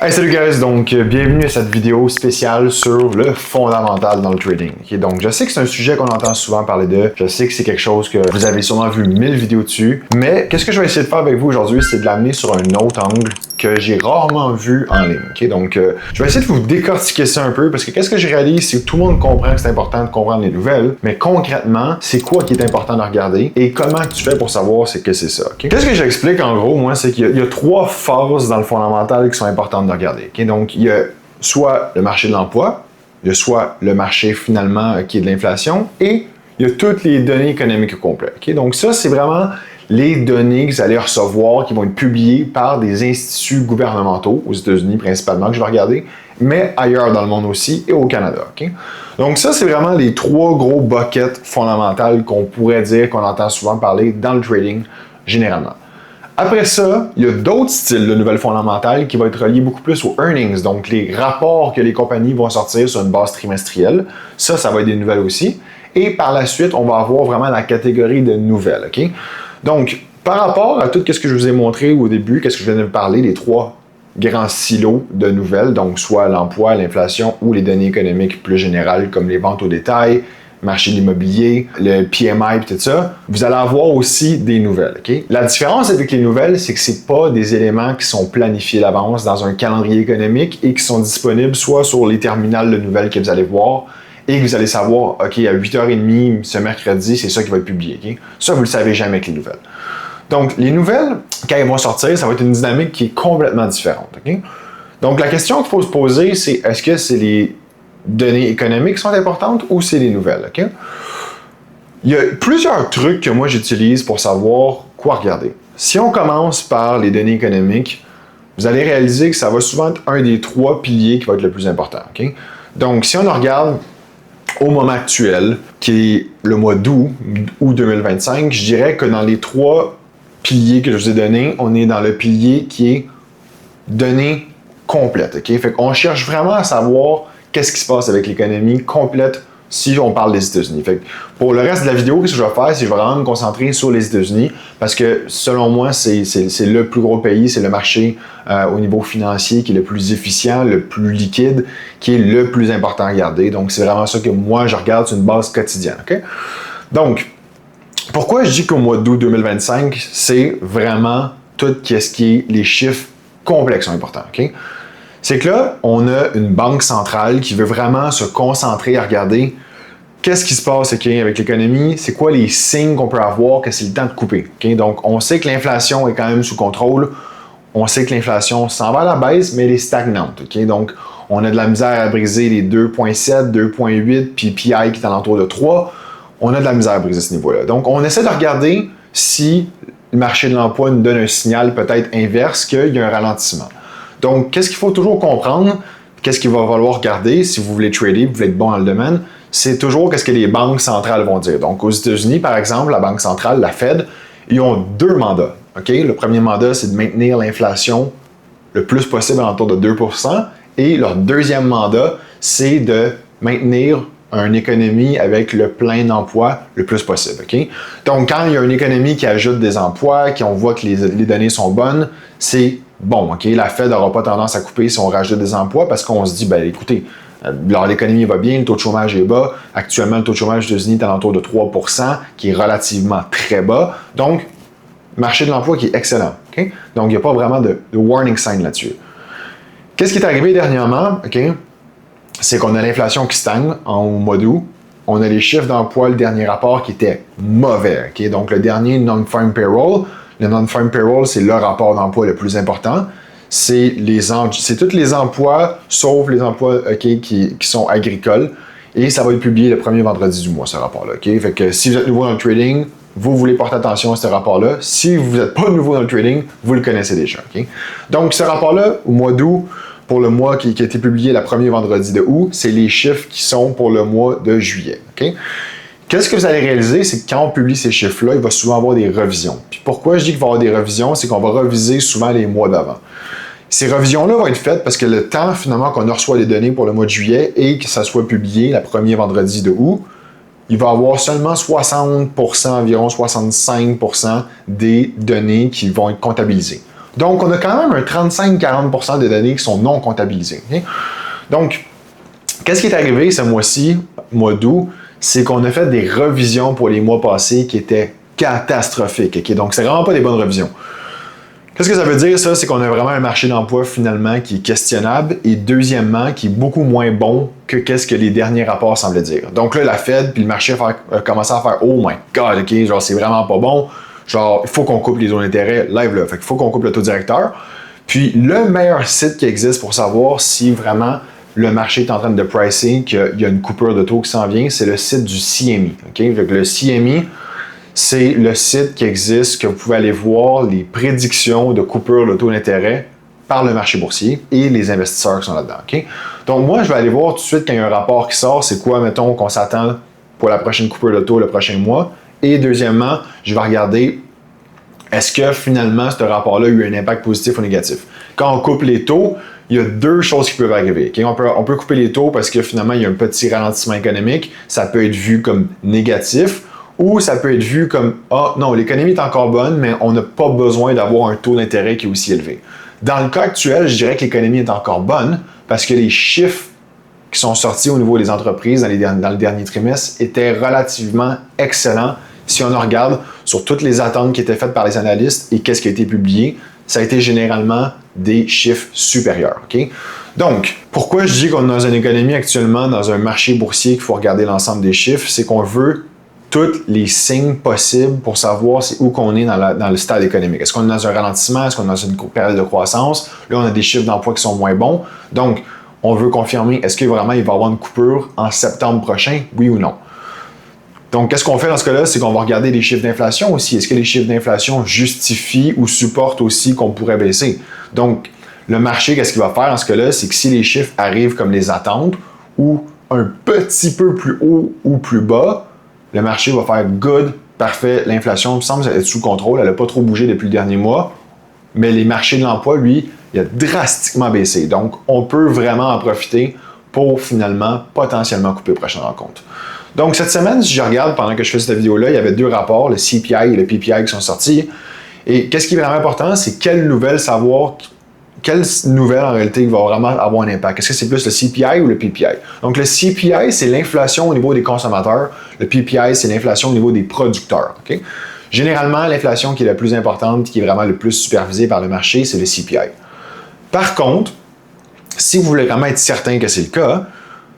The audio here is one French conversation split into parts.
Hey, salut guys, donc bienvenue à cette vidéo spéciale sur le fondamental dans le trading. Okay, donc je sais que c'est un sujet qu'on entend souvent parler de, je sais que c'est quelque chose que vous avez sûrement vu 1000 vidéos dessus, mais qu'est-ce que je vais essayer de faire avec vous aujourd'hui, c'est de l'amener sur un autre angle que j'ai rarement vu en ligne. Okay, donc je vais essayer de vous décortiquer ça un peu parce que qu'est-ce que je réalise, c'est que tout le monde comprend que c'est important de comprendre les nouvelles, mais concrètement, c'est quoi qui est important de regarder et comment tu fais pour savoir c'est que c'est ça. Okay? Qu'est-ce que j'explique en gros, moi, c'est qu'il y a trois phases dans le fondamental qui sont importantes de regarder. Okay? Donc, il y a soit le marché de l'emploi, il y a soit le marché finalement qui est de l'inflation et il y a toutes les données économiques au complet. Okay? Donc, ça, c'est vraiment les données que vous allez recevoir qui vont être publiées par des instituts gouvernementaux, aux États-Unis principalement, que je vais regarder, mais ailleurs dans le monde aussi et au Canada. Okay? Donc, ça, c'est vraiment les trois gros buckets fondamentaux qu'on pourrait dire qu'on entend souvent parler dans le trading généralement. Après ça, il y a d'autres styles de nouvelles fondamentales qui vont être reliés beaucoup plus aux earnings, donc les rapports que les compagnies vont sortir sur une base trimestrielle. Ça va être des nouvelles aussi. Et par la suite, on va avoir vraiment la catégorie de nouvelles. Okay? Donc, par rapport à tout ce que je vous ai montré au début, qu'est-ce que je viens de vous parler, les trois grands silos de nouvelles, donc soit l'emploi, l'inflation ou les données économiques plus générales comme les ventes au détail, marché de l'immobilier, le PMI et tout ça, vous allez avoir aussi des nouvelles. Okay? La différence avec les nouvelles, c'est que ce n'est pas des éléments qui sont planifiés d'avance dans un calendrier économique et qui sont disponibles soit sur les terminales de nouvelles que vous allez voir et que vous allez savoir, OK, à 8h30 ce mercredi, c'est ça qui va être publié. Okay? Ça, vous ne le savez jamais avec les nouvelles. Donc, les nouvelles, quand elles vont sortir, ça va être une dynamique qui est complètement différente. Okay? Donc, la question qu'il faut se poser, c'est est-ce que c'est les données économiques qui sont importantes ou c'est les nouvelles? Okay? Il y a plusieurs trucs que moi j'utilise pour savoir quoi regarder. Si on commence par les données économiques, vous allez réaliser que ça va souvent être un des trois piliers qui va être le plus important. Okay? Donc, si on regarde au moment actuel, qui est le mois d'août 2025, je dirais que dans les trois piliers que je vous ai donnés, on est dans le pilier qui est données complètes. Okay? Fait qu'on cherche vraiment à savoir qu'est-ce qui se passe avec l'économie complète si on parle des États-Unis. Fait que pour le reste de la vidéo, ce que je vais faire, c'est que je vais vraiment me concentrer sur les États-Unis parce que selon moi, c'est le plus gros pays, c'est le marché au niveau financier qui est le plus efficient, le plus liquide, qui est le plus important à regarder. Donc, c'est vraiment ça que moi, je regarde sur une base quotidienne. Okay? Donc, pourquoi je dis qu'au mois d'août 2025, c'est vraiment tout ce qui est les chiffres complexes sont importants. Okay? C'est que là, on a une banque centrale qui veut vraiment se concentrer à regarder qu'est-ce qui se passe okay, avec l'économie, c'est quoi les signes qu'on peut avoir que c'est le temps de couper. Okay? Donc, on sait que l'inflation est quand même sous contrôle, on sait que l'inflation s'en va à la baisse, mais elle est stagnante. Okay? Donc, on a de la misère à briser les 2,7, 2,8, puis PI qui est alentour de 3, on a de la misère à briser ce niveau-là. Donc, on essaie de regarder si le marché de l'emploi nous donne un signal peut-être inverse qu'il y a un ralentissement. Donc, qu'est-ce qu'il faut toujours comprendre, qu'est-ce qu'il va falloir regarder si vous voulez trader, vous voulez être bon dans le domaine, c'est toujours qu'est-ce que les banques centrales vont dire. Donc, aux États-Unis, par exemple, la banque centrale, la Fed, ils ont deux mandats. Okay? Le premier mandat, c'est de maintenir l'inflation le plus possible autour de 2%, et leur deuxième mandat, c'est de maintenir une économie avec le plein d'emplois le plus possible. Okay? Donc, quand il y a une économie qui ajoute des emplois, qu'on voit que les données sont bonnes, c'est bon. Okay? La Fed n'aura pas tendance à couper si on rajoute des emplois parce qu'on se dit, ben écoutez, l'économie va bien, le taux de chômage est bas. Actuellement, le taux de chômage aux États-Unis est alentour de 3%, qui est relativement très bas. Donc, marché de l'emploi qui est excellent. Okay? Donc, il n'y a pas vraiment de warning sign là-dessus. Qu'est-ce qui est arrivé dernièrement? Okay? C'est qu'on a l'inflation qui stagne au mois d'août. On a les chiffres d'emploi, le dernier rapport qui était mauvais. Okay? Donc, le dernier non-farm payroll, le non-farm payroll, c'est le rapport d'emploi le plus important. C'est tous les emplois, sauf les emplois okay, qui sont agricoles. Et ça va être publié le premier vendredi du mois, ce rapport-là. Okay? Fait que si vous êtes nouveau dans le trading, vous voulez porter attention à ce rapport-là. Si vous n'êtes pas nouveau dans le trading, vous le connaissez déjà. Okay? Donc, ce rapport-là, au mois d'août, pour le mois qui a été publié le premier vendredi de août, c'est les chiffres qui sont pour le mois de juillet. Okay? Qu'est-ce que vous allez réaliser, c'est que quand on publie ces chiffres-là, il va souvent avoir des revisions. Puis pourquoi je dis qu'il va y avoir des revisions, c'est qu'on va reviser souvent les mois d'avant. Ces revisions-là vont être faites parce que le temps, finalement, qu'on reçoit les données pour le mois de juillet et que ça soit publié le premier vendredi de août, il va y avoir seulement 60%, environ 65% des données qui vont être comptabilisées. Donc, on a quand même un 35-40% des données qui sont non comptabilisées. Okay? Donc, qu'est-ce qui est arrivé ce mois-ci, mois d'août, c'est qu'on a fait des revisions pour les mois passés qui étaient catastrophiques. Okay? Donc, c'est vraiment pas des bonnes revisions. Qu'est-ce que ça veut dire, ça? C'est qu'on a vraiment un marché d'emploi, finalement, qui est questionnable et deuxièmement, qui est beaucoup moins bon que qu'est-ce que les derniers rapports semblaient dire. Donc là, la Fed puis le marché a commencé à faire « Oh my God, OK, genre, c'est vraiment pas bon. Genre, il faut qu'on coupe les zones d'intérêt live là. Fait qu'il faut qu'on coupe le taux directeur. » Puis, le meilleur site qui existe pour savoir si vraiment le marché est en train de pricer, qu'il y a une coupure de taux qui s'en vient, c'est le site du CME. Okay? Fait que le CME, c'est le site qui existe que vous pouvez aller voir les prédictions de coupure de taux d'intérêt par le marché boursier et les investisseurs qui sont là-dedans. Okay? Donc, moi, je vais aller voir tout de suite quand il y a un rapport qui sort, c'est quoi, mettons, qu'on s'attend pour la prochaine coupure de taux le prochain mois. Et deuxièmement, je vais regarder est-ce que finalement, ce rapport-là a eu un impact positif ou négatif. Quand on coupe les taux, il y a deux choses qui peuvent arriver. Okay? On peut couper les taux parce que finalement, il y a un petit ralentissement économique. Ça peut être vu comme négatif. Ou ça peut être vu comme « Ah non, l'économie est encore bonne, mais on n'a pas besoin d'avoir un taux d'intérêt qui est aussi élevé. » Dans le cas actuel, je dirais que l'économie est encore bonne parce que les chiffres qui sont sortis au niveau des entreprises dans le dernier trimestre étaient relativement excellents. Si on regarde sur toutes les attentes qui étaient faites par les analystes et qu'est-ce qui a été publié, ça a été généralement des chiffres supérieurs. Okay? Donc, pourquoi je dis qu'on est dans une économie actuellement, dans un marché boursier qu'il faut regarder l'ensemble des chiffres, c'est qu'on veut tous les signes possibles pour savoir c'est où qu'on est dans le stade économique. Est-ce qu'on est dans un ralentissement? Est-ce qu'on est dans une période de croissance? Là, on a des chiffres d'emploi qui sont moins bons. Donc, on veut confirmer, est-ce que vraiment il va y avoir une coupure en septembre prochain? Oui ou non? Donc, qu'est-ce qu'on fait dans ce cas-là? C'est qu'on va regarder les chiffres d'inflation aussi. Est-ce que les chiffres d'inflation justifient ou supportent aussi qu'on pourrait baisser? Donc, le marché, qu'est-ce qu'il va faire dans ce cas-là? C'est que si les chiffres arrivent comme les attentes ou un petit peu plus haut ou plus bas, le marché va faire good, parfait, l'inflation semble être sous contrôle, elle n'a pas trop bougé depuis le dernier mois, mais les marchés de l'emploi, lui, il a drastiquement baissé. Donc, on peut vraiment en profiter pour finalement potentiellement couper la prochaine rencontre. Donc, cette semaine, si je regarde pendant que je fais cette vidéo-là, il y avait deux rapports, le CPI et le PPI qui sont sortis. Et qu'est-ce qui est vraiment important, c'est quelle nouvelle en réalité va vraiment avoir un impact. Est-ce que c'est plus le CPI ou le PPI? Donc, le CPI, c'est l'inflation au niveau des consommateurs. Le PPI, c'est l'inflation au niveau des producteurs. Okay? Généralement, l'inflation qui est la plus importante, qui est vraiment le plus supervisée par le marché, c'est le CPI. Par contre, si vous voulez vraiment être certain que c'est le cas,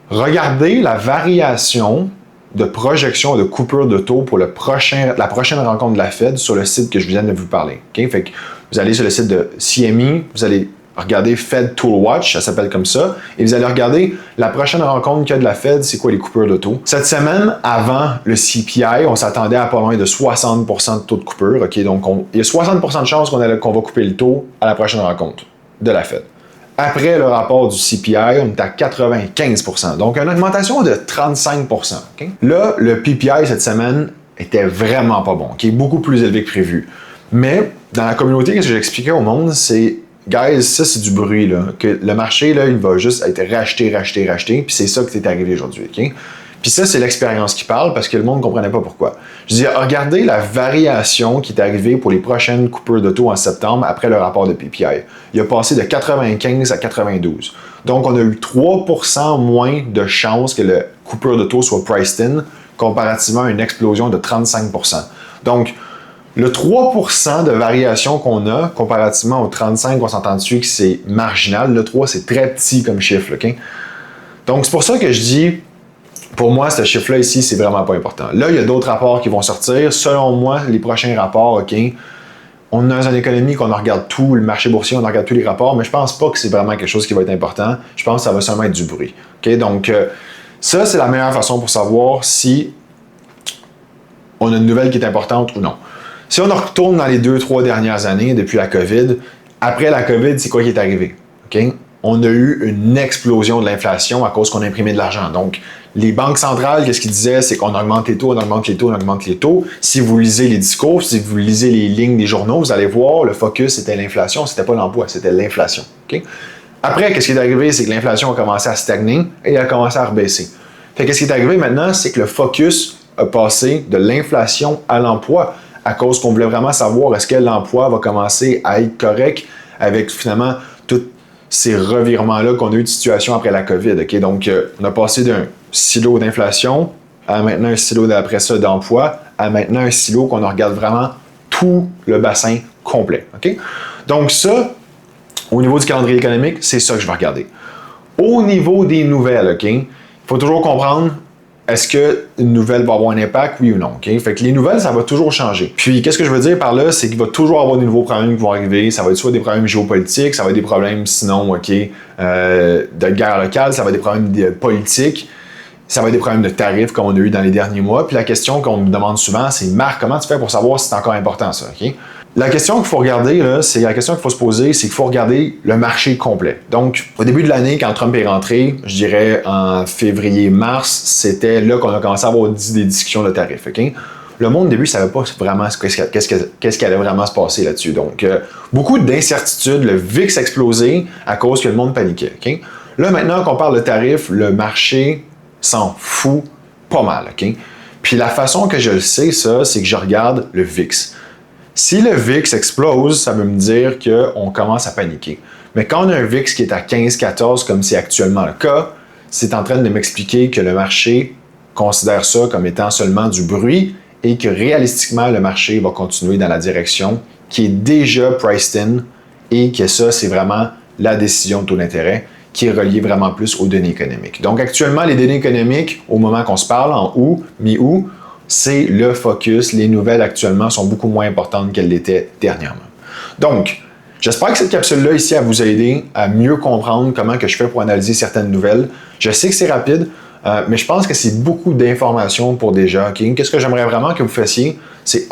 regardez la variation de projection de coupure de taux pour la prochaine rencontre de la Fed sur le site que je viens de vous parler. Okay? Fait que vous allez sur le site de CME, vous allez regarder Fed Tool Watch, ça s'appelle comme ça, et vous allez regarder la prochaine rencontre qu'il y a de la Fed, c'est quoi les coupures de taux. Cette semaine, avant le CPI, on s'attendait à pas loin de 60% de taux de coupure. Okay? Donc, il y a 60% de chances qu'on va couper le tau à la prochaine rencontre de la Fed. Après le rapport du CPI, on est à 95%. Donc, une augmentation de 35%. Okay? Là, le PPI cette semaine était vraiment pas bon, qui est beaucoup plus élevé que prévu. Mais dans la communauté, qu'est-ce que j'expliquais au monde, c'est guys, ça c'est du bruit, là. Que le marché, là, il va juste être racheté, puis c'est ça qui est arrivé aujourd'hui. Okay? Puis ça, c'est l'expérience qui parle parce que le monde ne comprenait pas pourquoi. Je dis, regardez la variation qui est arrivée pour les prochaines coupures de taux en septembre après le rapport de PPI. Il a passé de 95 à 92. Donc, on a eu 3% moins de chances que la coupure de taux soit priced in comparativement à une explosion de 35%. Donc, le 3% de variation qu'on a comparativement au 35% qu'on s'entend dessus que c'est marginal, le 3% c'est très petit comme chiffre. Okay? Donc, c'est pour ça que je dis, pour moi, ce chiffre-là ici, c'est vraiment pas important. Là, il y a d'autres rapports qui vont sortir. Selon moi, les prochains rapports, OK, on est dans une économie qu'on regarde tout, le marché boursier, on regarde tous les rapports, mais je pense pas que c'est vraiment quelque chose qui va être important. Je pense que ça va seulement être du bruit. Okay? Donc, ça, c'est la meilleure façon pour savoir si on a une nouvelle qui est importante ou non. Si on retourne dans les 2-3 dernières années, depuis la COVID, après la COVID, c'est quoi qui est arrivé? Okay? On a eu une explosion de l'inflation à cause qu'on a imprimé de l'argent. Donc, les banques centrales, qu'est-ce qu'ils disaient? C'est qu'on augmente les taux, on augmente les taux, on augmente les taux. Si vous lisez les discours, si vous lisez les lignes des journaux, vous allez voir, le focus, c'était l'inflation, c'était pas l'emploi, c'était l'inflation. Okay? Après, qu'est-ce qui est arrivé? C'est que l'inflation a commencé à stagner et elle a commencé à rebaisser. Fait qu'est-ce qui est arrivé maintenant? C'est que le focus a passé de l'inflation à l'emploi. à cause qu'on voulait vraiment savoir est-ce que l'emploi va commencer à être correct avec finalement tous ces revirements-là qu'on a eu de situation après la COVID. Okay? Donc, on a passé d'un silo d'inflation à maintenant un silo d'après ça d'emploi, à maintenant un silo qu'on regarde vraiment tout le bassin complet. Okay? Donc ça, au niveau du calendrier économique, c'est ça que je vais regarder. Au niveau des nouvelles, OK? Il faut toujours comprendre, est-ce qu'une nouvelle va avoir un impact, oui ou non? Okay? Fait que les nouvelles, ça va toujours changer. Puis, qu'est-ce que je veux dire par là? C'est qu'il va toujours avoir de nouveaux problèmes qui vont arriver. Ça va être soit des problèmes géopolitiques, ça va être des problèmes, sinon, OK, de guerre locale, ça va être des problèmes politiques, ça va être des problèmes de tarifs comme on a eu dans les derniers mois. Puis la question qu'on me demande souvent, c'est Marc, comment tu fais pour savoir si c'est encore important ça? Okay? La question qu'il faut regarder, là, c'est la question qu'il faut se poser, c'est qu'il faut regarder le marché complet. Donc, au début de l'année, quand Trump est rentré, je dirais en février-mars, c'était là qu'on a commencé à avoir des discussions de tarifs. Okay? Le monde, au début, ne savait pas vraiment qu'est-ce qui allait vraiment se passer là-dessus. Donc, beaucoup d'incertitudes, le VIX a explosé à cause que le monde paniquait. Okay? Là, maintenant qu'on parle de tarifs, le marché s'en fout pas mal. Okay? Puis la façon que je le sais, ça, c'est que je regarde le VIX. Si le VIX explose, ça veut me dire qu'on commence à paniquer. Mais quand on a un VIX qui est à 15-14, comme c'est actuellement le cas, c'est en train de m'expliquer que le marché considère ça comme étant seulement du bruit et que réalistiquement, le marché va continuer dans la direction qui est déjà priced in et que ça, c'est vraiment la décision de taux d'intérêt qui est reliée vraiment plus aux données économiques. Donc actuellement, les données économiques, au moment qu'on se parle, en août, mi-août, c'est le focus. Les nouvelles actuellement sont beaucoup moins importantes qu'elles l'étaient dernièrement. Donc, j'espère que cette capsule-là ici a vous aider à mieux comprendre comment que je fais pour analyser certaines nouvelles. Je sais que c'est rapide, mais je pense que c'est beaucoup d'informations pour déjà. Okay? Qu'est-ce que j'aimerais vraiment que vous fassiez? C'est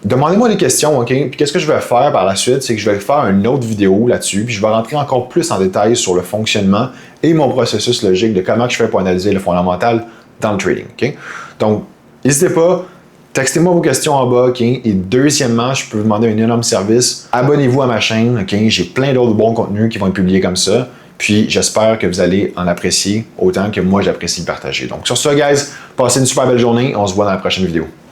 demandez-moi des questions, OK? Puis qu'est-ce que je vais faire par la suite? C'est que je vais faire une autre vidéo là-dessus, puis je vais rentrer encore plus en détail sur le fonctionnement et mon processus logique de comment je fais pour analyser le fondamental dans le trading, OK? Donc, n'hésitez pas, textez-moi vos questions en bas, OK? Et deuxièmement, je peux vous demander un énorme service. Abonnez-vous à ma chaîne, OK? J'ai plein d'autres bons contenus qui vont être publiés comme ça. Puis j'espère que vous allez en apprécier autant que moi j'apprécie le partager. Donc sur ça, guys, passez une super belle journée. On se voit dans la prochaine vidéo.